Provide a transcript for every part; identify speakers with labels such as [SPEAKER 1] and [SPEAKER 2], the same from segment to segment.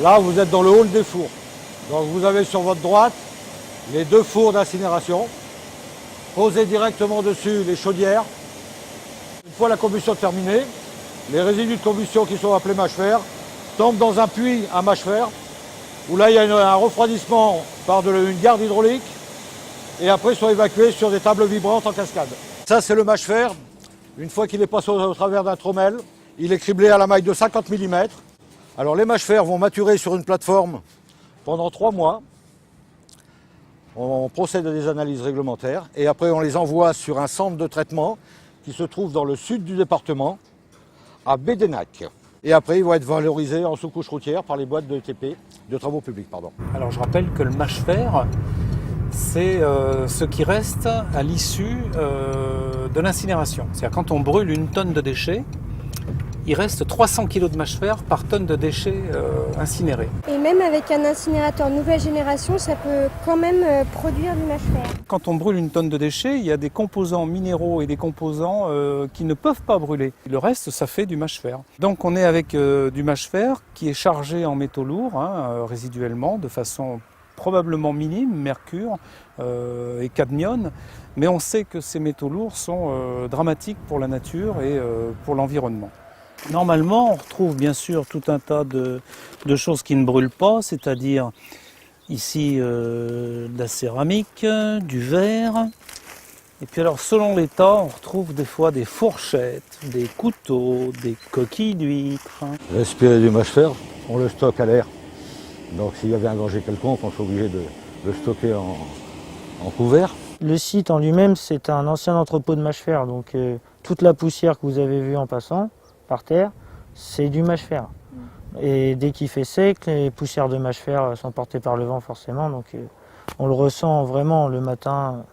[SPEAKER 1] Là, vous êtes dans le hall des fours. Donc vous avez sur votre droite les 2 fours d'incinération. Posez directement dessus les chaudières. Une fois la combustion terminée, les résidus de combustion qui sont appelés mâche-fer tombent dans un puits à mâche-fer où là il y a un refroidissement par une garde hydraulique et après sont évacués sur des tables vibrantes en cascade. Ça c'est le mâche-fer. Une fois qu'il est passé au travers d'un trommel, il est criblé à la maille de 50 mm. Alors les mâche-fer vont maturer sur une plateforme pendant 3 mois. On procède à des analyses réglementaires et après on les envoie sur un centre de traitement qui se trouve dans le sud du département, à Bédénac. Et après ils vont être valorisés en sous-couche routière par les boîtes de TP, de travaux publics.
[SPEAKER 2] Alors je rappelle que le mâche-fer, c'est ce qui reste à l'issue de l'incinération. C'est-à-dire quand on brûle une tonne de déchets, il reste 300 kg de mâche-fer par tonne de déchets incinérés.
[SPEAKER 3] Et même avec un incinérateur nouvelle génération, ça peut quand même produire du mâche-fer.
[SPEAKER 2] Quand on brûle une tonne de déchets, il y a des composants minéraux et des composants qui ne peuvent pas brûler. Le reste, ça fait du mâche-fer. Donc on est avec du mâche-fer qui est chargé en métaux lourds, résiduellement, de façon probablement minime, mercure et cadmium, mais on sait que ces métaux lourds sont dramatiques pour la nature et pour l'environnement. Normalement, on retrouve bien sûr tout un tas de choses qui ne brûlent pas, c'est-à-dire ici de la céramique, du verre. Et puis alors, selon l'état, on retrouve des fois des fourchettes, des couteaux, des coquilles d'huîtres.
[SPEAKER 1] Respirer du mâche-fer, on le stocke à l'air. Donc s'il y avait un danger quelconque, on serait obligé de le stocker en couvert.
[SPEAKER 4] Le site en lui-même, c'est un ancien entrepôt de mâche-fer, donc toute la poussière que vous avez vue en passant par terre, c'est du mâche-fer. Et dès qu'il fait sec, les poussières de mâche-fer sont portées par le vent forcément, donc on le ressent vraiment le matin.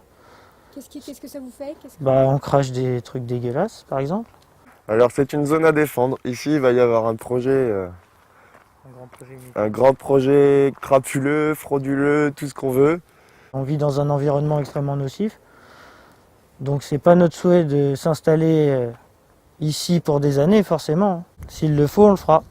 [SPEAKER 3] Qu'est-ce que ça vous fait?
[SPEAKER 4] On crache des trucs dégueulasses, par exemple.
[SPEAKER 5] Alors c'est une zone à défendre. Ici, il va y avoir un projet, un grand projet crapuleux, frauduleux, tout ce qu'on veut.
[SPEAKER 4] On vit dans un environnement extrêmement nocif, donc c'est pas notre souhait de s'installer ici pour des années forcément. S'il le faut, on le fera.